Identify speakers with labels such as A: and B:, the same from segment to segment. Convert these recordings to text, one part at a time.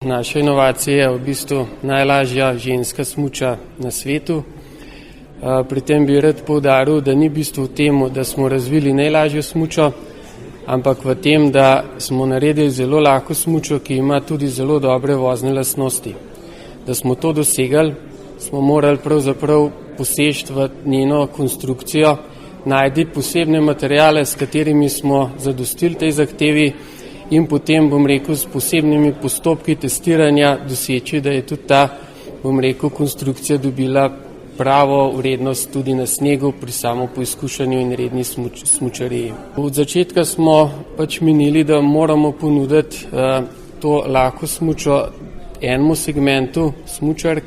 A: Naša inovacija je v bistvu najlažja ženska smuča na svetu. Pri tem bi rad poudaril, da ni bistvo v tem, da smo razvili najlažjo smučo, ampak v tem, da smo naredili zelo lahko smučo, ki ima tudi zelo dobre vozne lastnosti. Da smo to dosegli, smo morali pravzaprav poseči v njeno konstrukcijo, najti posebne materijale, s katerimi smo zadostili tej zahtevi in potem, s posebnimi postopki testiranja doseči, da je tudi ta, konstrukcija dobila pravo vrednost tudi na snegu pri samo poizkušanju in redni smučariji. Od začetka smo menili, da moramo ponuditi to lahko smučo enemu segmentu smučark,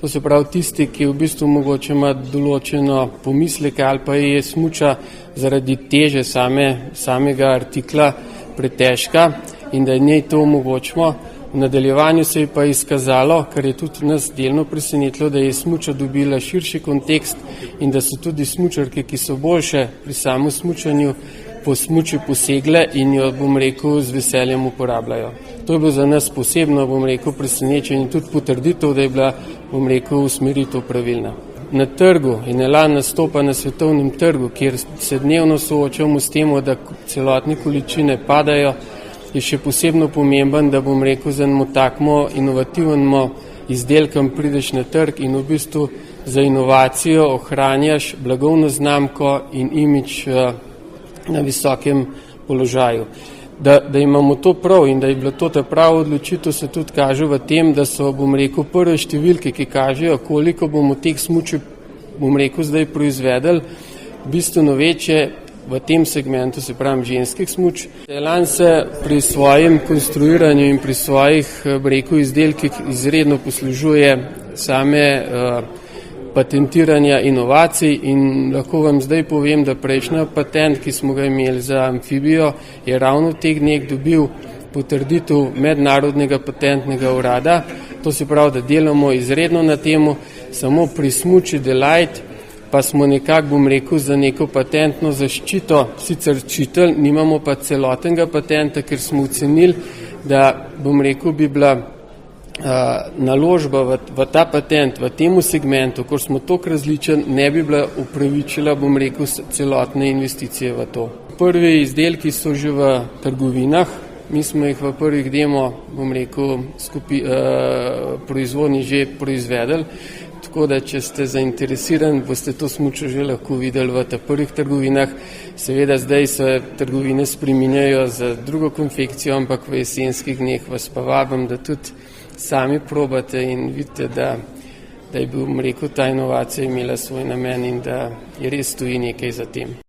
A: to se pravi tisti, ki v bistvu mogoče ima določeno pomisleke ali pa je smuča zaradi teže samega artikla pretežka in da njej to omogočimo. V nadaljevanju se je pa izkazalo, kar je tudi nas delno presenetilo, da je smuča dobila širši kontekst in da so tudi smučarke, ki so boljše pri samem smučanju, po smuči posegle in jo, z veseljem uporabljajo. To je bilo za nas posebno, presenečenje in tudi potrditev, da je bila, usmeritev pravilna. Na trgu in elan nastopa na svetovnem trgu, kjer se dnevno soočamo s tem, da celotne količine padajo, je še posebno pomemben, da z enim takmo inovativnim izdelkom prideš na trg in v bistvu za inovacijo ohranjaš blagovno znamko in imidž na visokem položaju. Da imamo to prav in da je bila to ta prava odločitev, se tudi kaže v tem, da so, prve številke, ki kažejo, koliko bomo teh smuči, zdaj proizvedli, bistveno večje v tem segmentu, se pravi ženskih smuč. Elan se pri svojem konstruiranju in pri svojih, izdelkih izredno poslužuje same patentiranja inovacij in lahko vam zdaj povem, da prejšnji patent, ki smo ga imeli za amfibijo, je ravno v teh dneh dobil potrditev Mednarodnega patentnega urada. To se pravi, da delamo izredno na temu, samo pri smuči Delight pa smo nekako, za neko patentno zaščito sicer čitali, nimamo pa celotnega patenta, ker smo ocenili, da, bi bila naložba v ta patent, v temu segmentu, ko smo toliko različen, ne bi bila upravičila, celotne investicije v to. Prvi izdelki so že v trgovinah, mi smo jih v prvih demo, proizvodnji že proizvedli, tako da, če ste zainteresirani, boste to smučo že lahko videli v teh prvih trgovinah. Seveda zdaj se trgovine spreminjajo za drugo konfekcijo, ampak v jesenskih dneh vas pa vabim, da tudi sami probate in vidite, da je ta inovacija imela svoj namen in da je res stoji nekaj za tem.